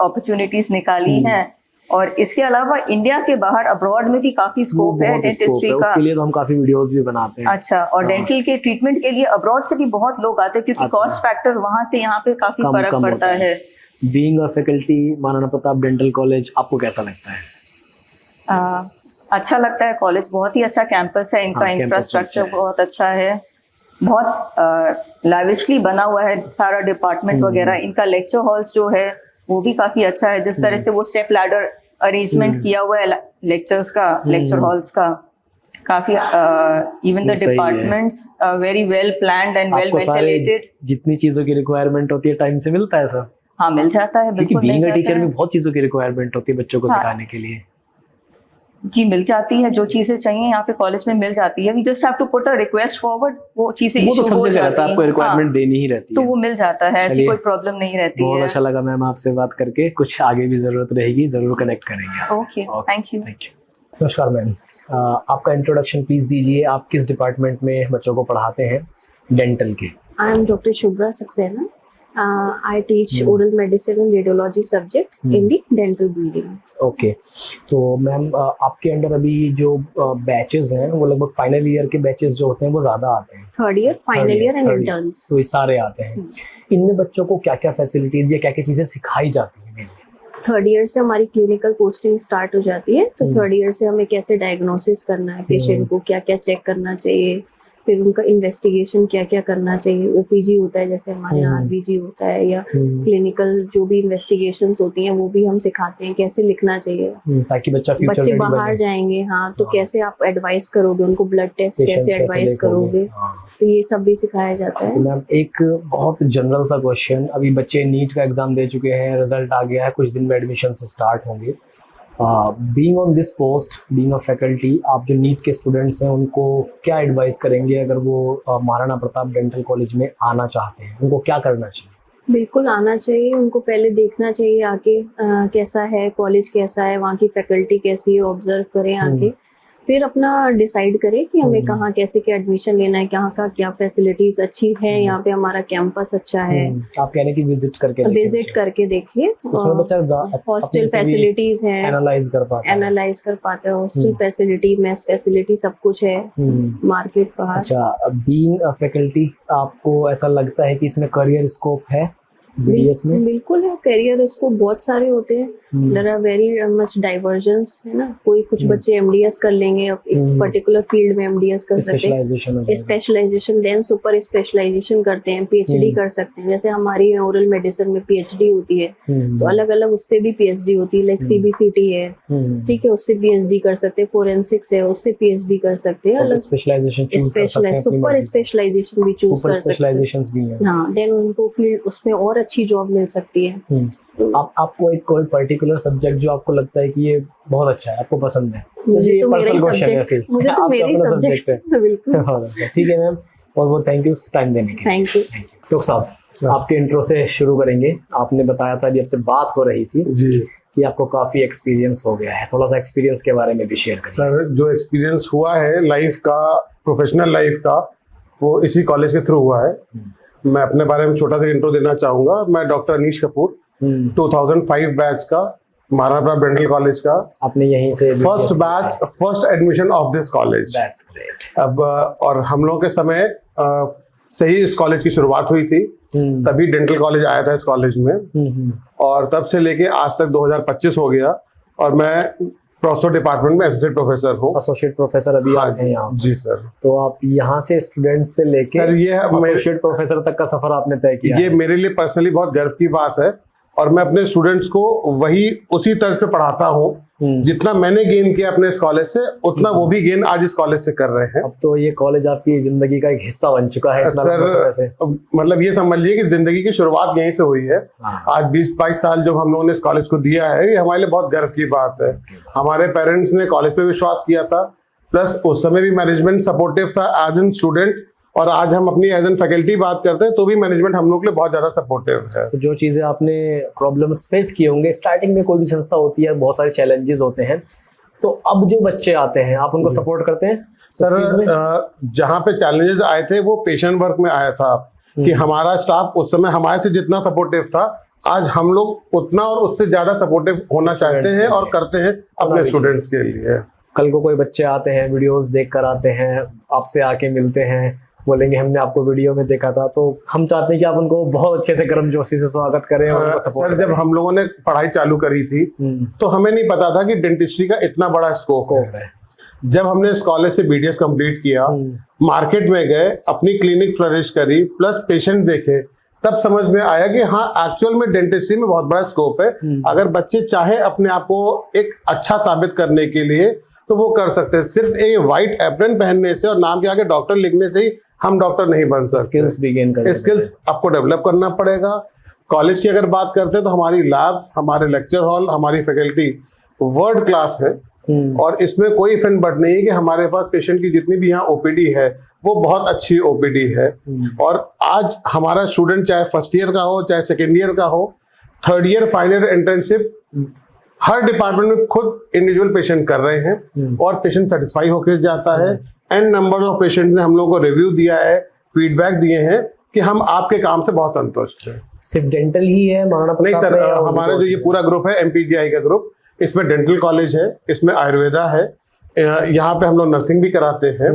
अपॉर्चुनिटीज निकाली हैं। और इसके अलावा इंडिया के बाहर अब्रॉड में भी काफी स्कोप है डेंटिस्ट्री का। उसके लिए तो हम काफी वीडियोस भी बनाते हैं। अच्छा, और डेंटल के ट्रीटमेंट के लिए अब्रॉड से भी बहुत लोग आते हैं, क्योंकि कॉस्ट फैक्टर वहां से यहाँ पे काफी फर्क पड़ता है। Being a faculty Maharana Pratap dental college आपको कैसा लगता है? अच्छा लगता है, कॉलेज बहुत ही अच्छा कैंपस है, इनका इंफ्रास्ट्रक्चर बहुत अच्छा है, बहुत लाविशली बना हुआ है सारा डिपार्टमेंट वगैरह। इनका लेक्चर हॉल्स जो है वो भी काफी अच्छा है, जिस तरह से वो स्टेप लैडर अरेंजमेंट किया हुआ है लेक्चर्स का, लेक्चर हॉल्स का, काफी even the departments very well planned and well ventilated. जितनी चीजों की रिक्वायरमेंट होती है टाइम से मिलता है सर? हाँ, मिल जाता है, बिल्कुल बीइंग अ टीचर में बहुत चीजों की रिक्वायरमेंट होती है बच्चों को सिखाने के लिए। जी, मिल जाती है, जो चीजें चाहिए यहाँ पे कॉलेज में मिल जाती है। We just have to put a request forward, वो चीजें इशू हो जाती है, आपको रिक्वायरमेंट देनी ही रहती है, तो वो मिल जाता है, ऐसी कोई प्रॉब्लम नहीं रहती है। बहुत अच्छा लगा मैम आपसे बात करके, कुछ आगे भी जरूरत रहेगी जरूर कनेक्ट करेंगे। Okay, thank you. नमस्कार मैम, आपका इंट्रोडक्शन प्लीज दीजिए। आप किस डिपार्टमेंट में बच्चों को पढ़ाते हैं डेंटल के? I am doctor Shubhra Saxena. I teach oral medicine and radiology subject in the dental building. Okay, तो मैम आपके अंडर अभी जो बैचेस हैं वो लगभग फाइनल ईयर के बैचेस जो होते हैं वो ज्यादा आते हैं? Third year, final year and interns, तो ये सारे आते हैं। इनमें बच्चों को क्या क्या फैसिलिटीज या क्या क्या चीजें सिखाई जाती हैं? थर्ड ईयर से हमारी क्लिनिकल पोस्टिंग स्टार्ट हो जाती है, तो थर्ड ईयर से हमें कैसे डायग्नोसिस करना है पेशेंट को, क्या क्या चेक करना चाहिए, फिर उनका इन्वेस्टिगेशन क्या क्या करना चाहिए। ओपीजी होता है जैसे हमारे यहाँ, आरबीजी होता है, या क्लिनिकल जो भी इन्वेस्टिगेशंस होती हैं वो भी हम सिखाते हैं कैसे लिखना चाहिए, ताकि बच्चे बाहर जाएंगे। हाँ, तो कैसे आप एडवाइस करोगे उनको, ब्लड टेस्ट कैसे एडवाइस करोगे, तो ये सब भी सिखाया जाता है। मैम एक बहुत जनरल सा क्वेश्चन, अभी बच्चे नीट का एग्जाम दे चुके हैं, रिजल्ट आ गया है, कुछ दिन में एडमिशन स्टार्ट होंगे। Being on this post, being a faculty, आप जो नीट के स्टूडेंट्स हैं उनको क्या एडवाइस करेंगे अगर वो महाराणा प्रताप डेंटल कॉलेज में आना चाहते हैं? उनको क्या करना चाहिए? बिल्कुल आना चाहिए, उनको पहले देखना चाहिए आके कैसा है कॉलेज, कैसा है वहाँ की फैकल्टी कैसी है, ऑब्जर्व करें आके, फिर अपना डिसाइड करें कि हमें कहाँ कैसे क्या एडमिशन लेना है, कहाँ का क्या फैसिलिटीज अच्छी है, यहाँ पे हमारा कैंपस अच्छा है। आप कहने की विजिट करके देखिए, हॉस्टल फैसिलिटीज है, एनालाइज कर पाता है, हॉस्टल फैसिलिटी, मेस फैसिलिटी, सब कुछ है मार्केट बाहर। अच्छा, बीइंग अ फैकल्टी आपको ऐसा लगता है कि इसमें करियर स्कोप है बीडीएस में? बिल्कुल है, करियर स्कोप बहुत सारे होते हैं, there are very much divergence, है ना। कोई कुछ बच्चे एमडीएस कर लेंगे, एक पर्टिकुलर फील्ड में एमडीएस कर सकते हैं, स्पेशलाइजेशन, देन सुपर स्पेशलाइजेशन करते हैं, पीएचडी कर सकते हैं। जैसे हमारी ओरल मेडिसिन में पीएचडी होती है, तो अलग अलग उससे भी पीएचडी होती है, लाइक सीबीसीटी है, ठीक है, उससे पीएचडी कर सकते हैं, फोरेंसिक्स है उससे पीएचडी कर सकते हैं, स्पेशलाइजेशन चूज कर सकते हैं, सुपर स्पेशलाइजेशन भी चूज कर सकते हैं। हाँ, देन उनको फील्ड उसमें और अच्छी जॉब मिल सकती है। आपको एक कोई पर्टिकुलर सब्जेक्ट जो आपको लगता है कि ये बहुत अच्छा है, आपको पसंद है? मुझे तो मेरा ही सब्जेक्ट है। बिल्कुल, ठीक है मैम, बहुत बहुत थैंक यू टाइम देने के लिए। Thank you. डॉक्टर साहब, आपके इंट्रो से शुरू करेंगे। आपने बताया था, अभी आपसे बात हो रही थी जी कि आपको काफी एक्सपीरियंस हो गया है, थोड़ा सा एक्सपीरियंस के बारे में भी शेयर करें। सर, जो एक्सपीरियंस हुआ है लाइफ का, प्रोफेशनल लाइफ का, वो इसी कॉलेज के थ्रू हुआ है। मैं अपने बारे में छोटा सा इंट्रो देना चाहूंगा। मैं डॉक्टर अनीश कपूर, 2005 बैच का, महाराणा प्रताप डेंटल कॉलेज का। आपने यहीं से first batch, first admission of this college. अब और हम लोगों के समय से ही इस कॉलेज की शुरुआत हुई थी, तभी डेंटल कॉलेज आया था इस कॉलेज में, और तब से लेके आज तक 2025 हो गया, और मैं प्रोस्तो डिपार्टमेंट में एसोसिएट प्रोफेसर हूँ। एसोसिएट प्रोफेसर अभी आप हैं यहाँ? जी सर। तो आप यहाँ से स्टूडेंट से लेके सर ये एसोसिएट प्रोफेसर तक का सफर आपने तय किया? ये मेरे लिए पर्सनली बहुत गर्व की बात है, और मैं अपने स्टूडेंट्स को उसी तर्ज पे पढ़ाता हूँ। जितना मैंने गेन किया अपने इस कॉलेज से, उतना वो भी गेन आज इस कॉलेज से कर रहे हैं। अब तो ये कॉलेज आपकी जिंदगी का एक हिस्सा बन चुका है सर। मतलब ये समझ लीजिए कि जिंदगी की शुरुआत यहीं से हुई है। आज 20-22 साल जो हम लोगों ने इस कॉलेज को दिया है, ये हमारे लिए बहुत गर्व की बात है। हमारे पेरेंट्स ने कॉलेज पे विश्वास किया था, प्लस उस समय भी मैनेजमेंट सपोर्टिव था एज एन स्टूडेंट, और आज हम अपनी एज एन फैकल्टी बात करते हैं तो भी मैनेजमेंट हम लोग के लिए बहुत ज्यादा सपोर्टिव है। तो जो चीजें आपने प्रॉब्लम्स फेस किए होंगे, स्टार्टिंग में कोई भी संस्था होती है, बहुत सारे चैलेंजेस होते हैं, तो अब जो बच्चे आते हैं आप उनको सपोर्ट करते हैं सर? जहाँ पे चैलेंजेस आए थे वो पेशेंट वर्क में आया था कि हमारा स्टाफ उस समय हमारे से जितना सपोर्टिव था, आज हम लोग उतना और उससे ज्यादा सपोर्टिव होना चाहते हैं और करते हैं अपने स्टूडेंट्स के लिए। कल को कोई बच्चे आते हैं, वीडियोस देख कर आते हैं, आपसे आके मिलते हैं, बोलेंगे हमने आपको वीडियो में देखा था, तो हम चाहते हैं कि आप उनको बहुत अच्छे से गर्मजोशी से स्वागत करें और सर जब हम लोगों ने पढ़ाई चालू करी थी तो हमें नहीं पता था कि डेंटिस्ट्री का इतना बड़ा स्कोप है। जब हमने इस कॉलेज से बीडीएस कंप्लीट किया, मार्केट में गए, अपनी क्लिनिक फ्लरिश करी, प्लस पेशेंट देखे, तब समझ में आया कि हाँ एक्चुअल में डेंटिस्ट्री में बहुत बड़ा स्कोप है। अगर बच्चे चाहे अपने आप को एक अच्छा साबित करने के लिए तो वो कर सकते हैं। सिर्फ एक व्हाइट एप्रन पहनने से और नाम के आगे डॉक्टर लिखने से ही हम डॉक्टर नहीं बन सकते। स्किल्स भी गेन करना, स्किल्स आपको डेवलप करना पड़ेगा। कॉलेज की अगर बात करते हैं तो हमारी लैब्स, हमारे लेक्चर हॉल, हमारी फैकल्टी वर्ल्ड क्लास है और इसमें कोई इफेंट बट नहीं है कि हमारे पास पेशेंट की जितनी भी यहाँ ओपीडी है वो बहुत अच्छी ओपीडी है। और आज हमारा स्टूडेंट चाहे फर्स्ट ईयर का हो, चाहे सेकेंड ईयर का हो, third year, final year internship, हर डिपार्टमेंट में खुद इंडिविजुअल पेशेंट कर रहे हैं और पेशेंट सेटिस्फाई होकर जाता है। एंड नंबर ऑफ पेशेंट ने हम लोगों को रिव्यू दिया है, फीडबैक दिए हैं कि हम आपके काम से बहुत संतुष्ट हैं। सिर्फ डेंटल ही है महाराणा प्रताप? नहीं सर, हमारा जो ये पूरा ग्रुप है MPGI का ग्रुप, इसमें डेंटल कॉलेज है, इसमें आयुर्वेदा है, यहाँ पे हम लोग नर्सिंग भी कराते हैं,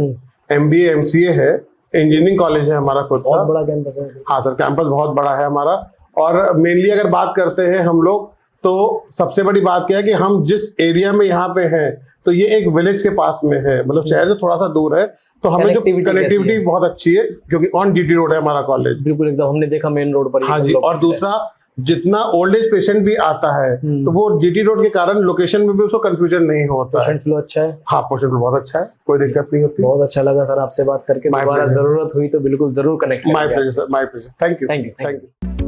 MBA MCA है, इंजीनियरिंग कॉलेज है हमारा खुद का। बहुत बड़ा कैंपस है। हाँ सर, कैंपस बहुत बड़ा है हमारा। और मेनली अगर बात करते हैं हम लोग, तो सबसे बड़ी बात क्या है कि हम जिस एरिया में यहाँ पे हैं तो ये एक विलेज के पास में है, मतलब शहर से थोड़ा सा दूर है, तो हमें जो कनेक्टिविटी बहुत अच्छी है क्योंकि ऑन GT रोड है हमारा कॉलेज। बिल्कुल एकदम, हमने देखा मेन रोड पर। हाँ जी, और दूसरा जितना ओल्ड एज पेशेंट भी आता है तो वो GT रोड के कारण लोकेशन में भी उसको कंफ्यूजन नहीं होता। पेशेंट फ्लो अच्छा है? हाँ, पेशेंट फ्लो बहुत अच्छा है, कोई दिक्कत नहीं होती। बहुत अच्छा लगा सर आपसे बात करके। दोबारा जरूरत हुई तो बिल्कुल जरूर connect. My pleasure, my pleasure. Thank you, thank you.